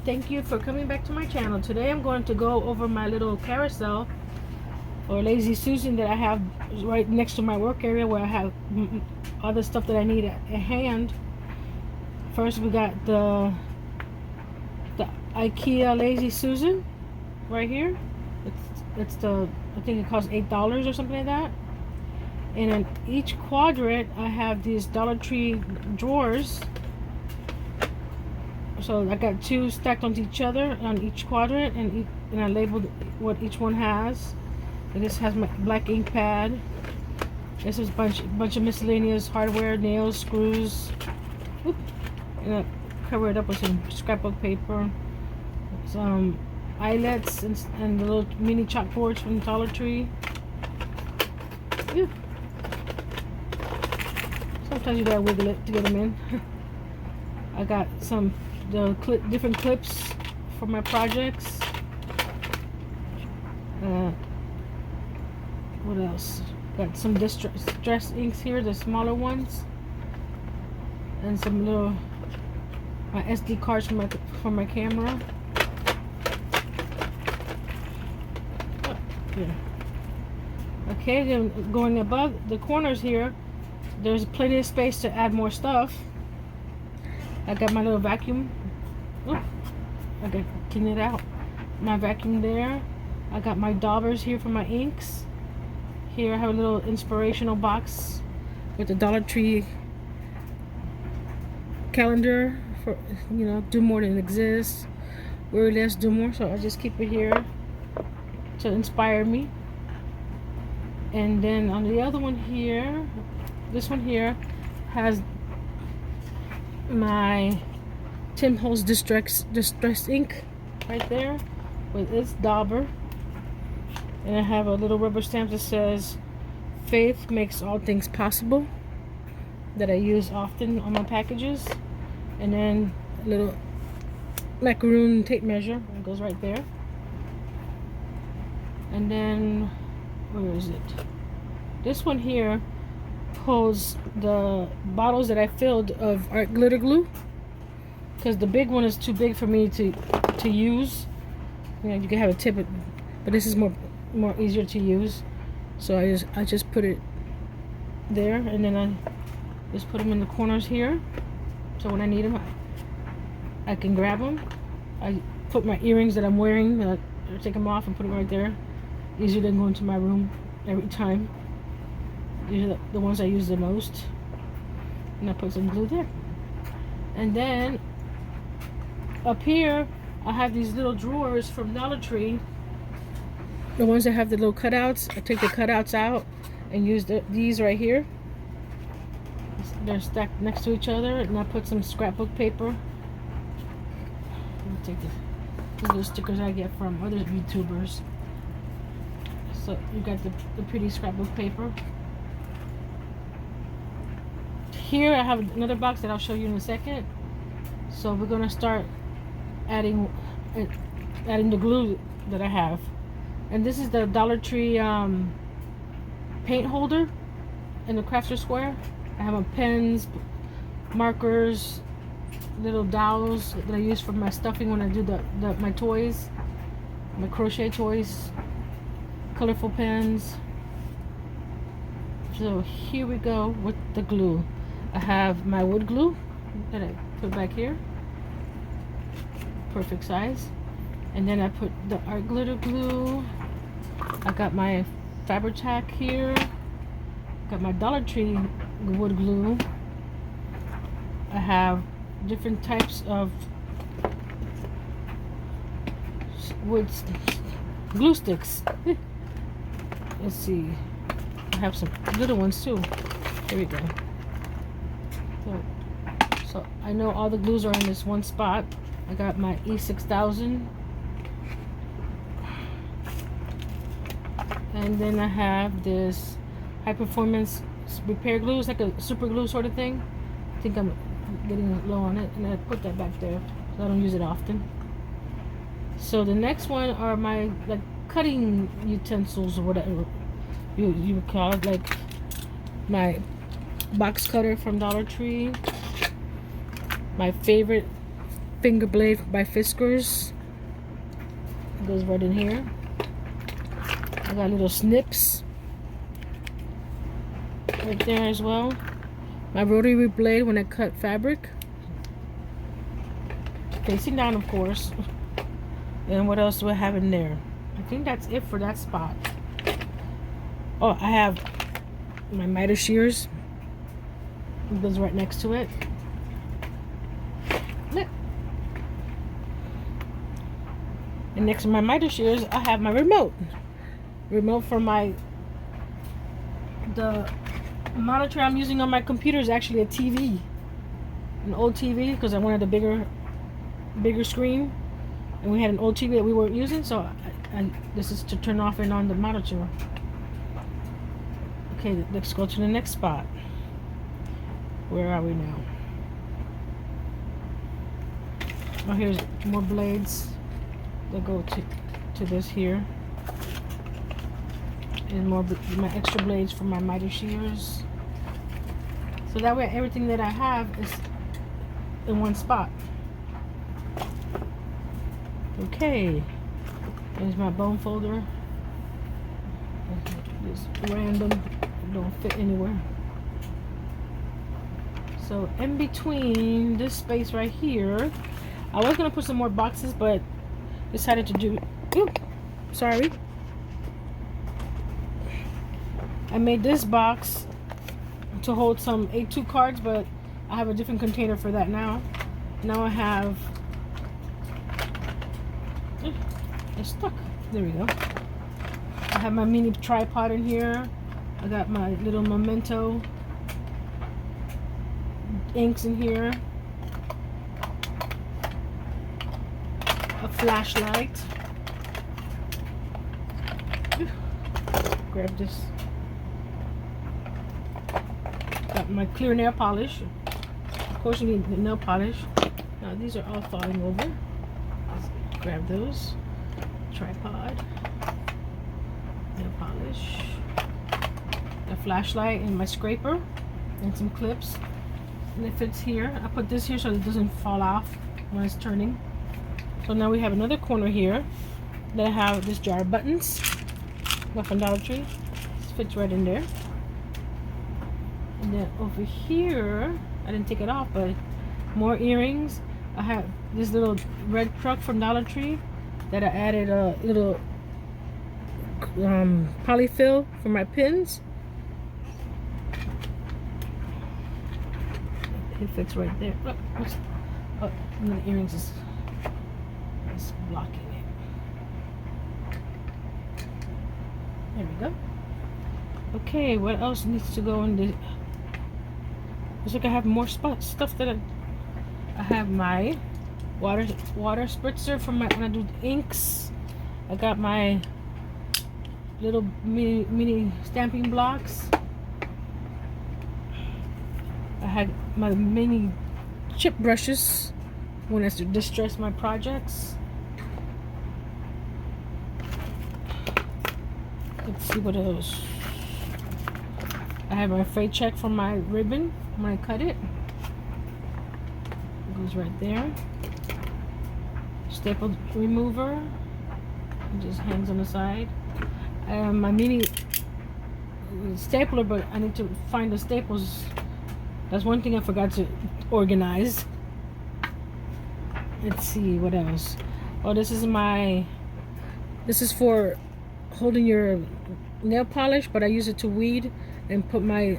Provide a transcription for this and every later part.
thank you for coming back to my channel. Today I'm going to go over my little carousel or Lazy Susan that I have right next to my work area, where I have all the stuff that I need at hand. First we got the IKEA Lazy Susan right here. It's the, I think it costs $8 or something like that. And in each quadrant I have these Dollar Tree drawers. So I got two stacked onto each other on each quadrant, and I labeled what each one has. And this has my black ink pad. This is a bunch of miscellaneous hardware, nails, screws. Oop. And I cover it up with some scrapbook paper, some eyelets, and the little mini chalkboards from Dollar Tree. Oop. Sometimes you gotta wiggle it to get them in. I got some different clips for my projects. What else? Got some distress inks here, the smaller ones, and some little my SD cards for my camera. Oh, yeah. Okay, then going above the corners here, there's plenty of space to add more stuff. I got my little vacuum. Oh, I got to clean it out. My vacuum there. I got my daubers here for my inks. Here I have a little inspirational box with the Dollar Tree calendar for, you know, do more than exist. Worry less, do more. So I just keep it here to inspire me. And then on the other one here, this one here has my Tim Holtz distress ink right there with its dauber, and I have a little rubber stamp that says "Faith makes all things possible," that I use often on my packages. And then a little macaroon tape measure that goes right there. And then where is it? This one here holds the bottles that I filled of art glitter glue, because the big one is too big for me to use. You know, you can have a tip, but this is more easier to use. So I just put it there, and then I just put them in the corners here, so when I need them I can grab them. I put my earrings that I'm wearing, I take them off and put them right there. Easier than going to my room every time. These are the ones I use the most. And I put some glue there. And then up here I have these little drawers from Dollar Tree. The ones that have the little cutouts, I take the cutouts out and use these right here. They're stacked next to each other, and I put some scrapbook paper. Let me take these little stickers I get from other YouTubers. So you got the pretty scrapbook paper. Here I have another box that I'll show you in a second. So we're gonna start adding the glue that I have. And this is the Dollar Tree paint holder in the crafter square. I have my pens, markers, little dowels that I use for my stuffing when I do my toys, my crochet toys, colorful pens. So here we go with the glue. I have my wood glue that I put back here, perfect size. And then I put the art glitter glue. I got my Fabri-Tac here. Got my Dollar Tree wood glue. I have different types of wood glue sticks. Let's see. I have some little ones too. Here we go. So I know all the glues are in this one spot. I got my E6000. And then I have this high performance repair glue. It's like a super glue sort of thing. I think I'm getting low on it, and I put that back there so I don't use it often. So the next one are my like cutting utensils or whatever you would call it, like my box cutter from Dollar Tree, my favorite finger blade by Fiskars. It goes right in here. I got little snips right there as well. My rotary blade when I cut fabric. Facing down, of course. And what else do I have in there? I think that's it for that spot. Oh, I have my miter shears. It goes right next to it. And next to my miter shears, I have my remote. Remote for the monitor I'm using on my computer is actually a TV. An old TV, because I wanted a bigger screen. And we had an old TV that we weren't using, so this is to turn off and on the monitor. Okay, let's go to the next spot. Where are we now? Oh, here's more blades that go to this here. And more my extra blades for my miter shears. So that way everything that I have is in one spot. Okay, there's my bone folder. Just random, don't fit anywhere. So in between this space right here, I was gonna put some more boxes, but decided to do. Oops, sorry. I made this box to hold some A2 cards, but I have a different container for that now. Now I have. It's stuck. There we go. I have my mini tripod in here. I got my little memento inks in here. A flashlight. Grab this. Got my clear nail polish. Of course you need the nail polish. Now these are all falling over. Let's grab those. Tripod. Nail polish. A flashlight and my scraper. And some clips. And it fits here. I put this here so it doesn't fall off when it's turning. So now we have another corner here that I have this jar of buttons. Got from Dollar Tree. This fits right in there. And then over here, I didn't take it off, but more earrings. I have this little red truck from Dollar Tree that I added a little polyfill for my pins. It fits right there. Oh, and the earrings is blocking it. There we go. Okay, what else needs to go in the? Looks like I have more stuff that I have my water spritzer for my when I do inks. I got my little mini stamping blocks. I had my mini chip brushes when I distress my projects. Let's see what else. I have my freight check for my ribbon when I cut it. It goes right there. Staple remover. It just hangs on the side. My mini stapler, but I need to find the staples. That's one thing I forgot to organize. Let's see what else. Oh, this is for holding your nail polish, but I use it to weed and put my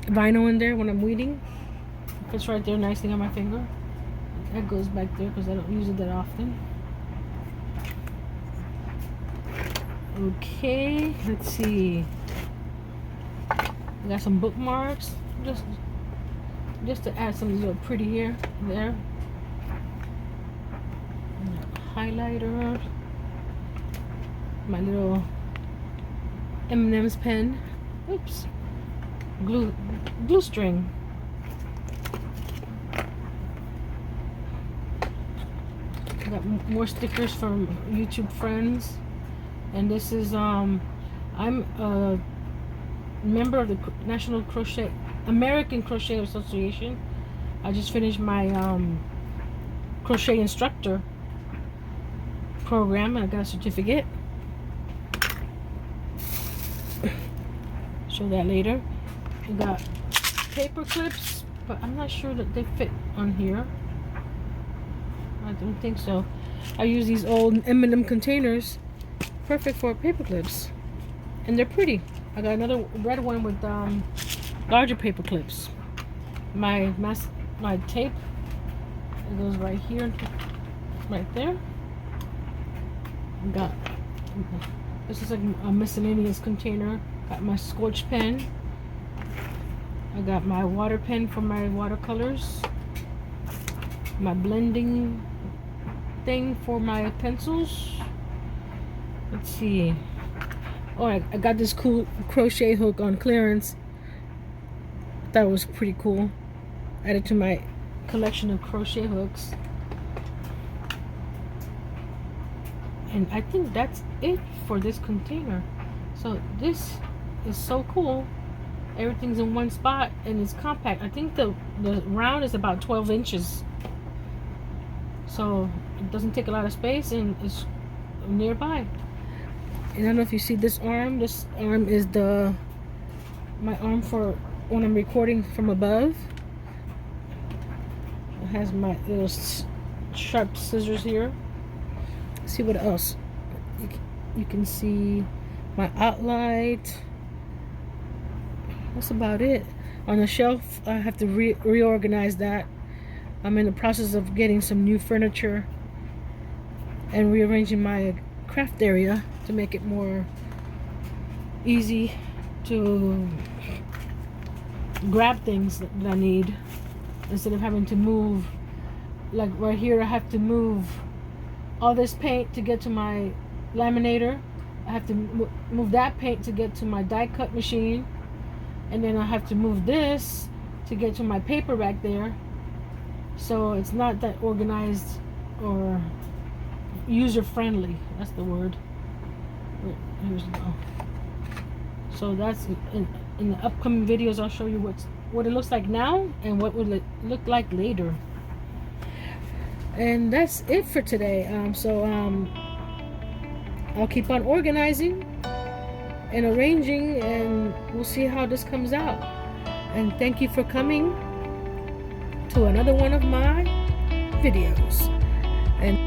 vinyl in there when I'm weeding. It fits right there nicely on my finger. That goes back there because I don't use it that often. Okay, let's see. I got some bookmarks, just to add some little pretty here and there. Highlighter. My little M&M's pen. Oops. Glue string. Got more stickers from YouTube friends. And this is I'm a member of the American Crochet Association. I just finished my crochet instructor program, and I got a certificate. Show that later. I got paper clips, but I'm not sure that they fit on here. I don't think so. I use these old M&M containers, perfect for paper clips, and they're pretty. I got another red one with larger paper clips. My tape, it goes right here, right there. I got, this is like a miscellaneous container. Got my Scotch pen. I got my water pen for my watercolors. My blending thing for my pencils. Let's see. Oh, I got this cool crochet hook on clearance. That was pretty cool. Added to my collection of crochet hooks. And I think that's it for this container. So this is so cool. Everything's in one spot and it's compact. I think the round is about 12 inches. So it doesn't take a lot of space and it's nearby. And I don't know if you see this arm. This arm is my arm for when I'm recording from above. It has my little sharp scissors here. Let's see what else. You can see my outline. That's about it. On the shelf, I have to reorganize that. I'm in the process of getting some new furniture and rearranging my craft area to make it more easy to grab things that I need instead of having to move. Like right here, I have to move all this paint to get to my laminator. I have to move that paint to get to my die cut machine, and then I have to move this to get to my paper back there. So it's not that organized or user friendly. That's the word. Here's no. So that's in the upcoming videos. I'll show you what it looks like now and what will it look like later. And that's it for today. I'll keep on organizing and arranging, and we'll see how this comes out. And thank you for coming to another one of my videos. And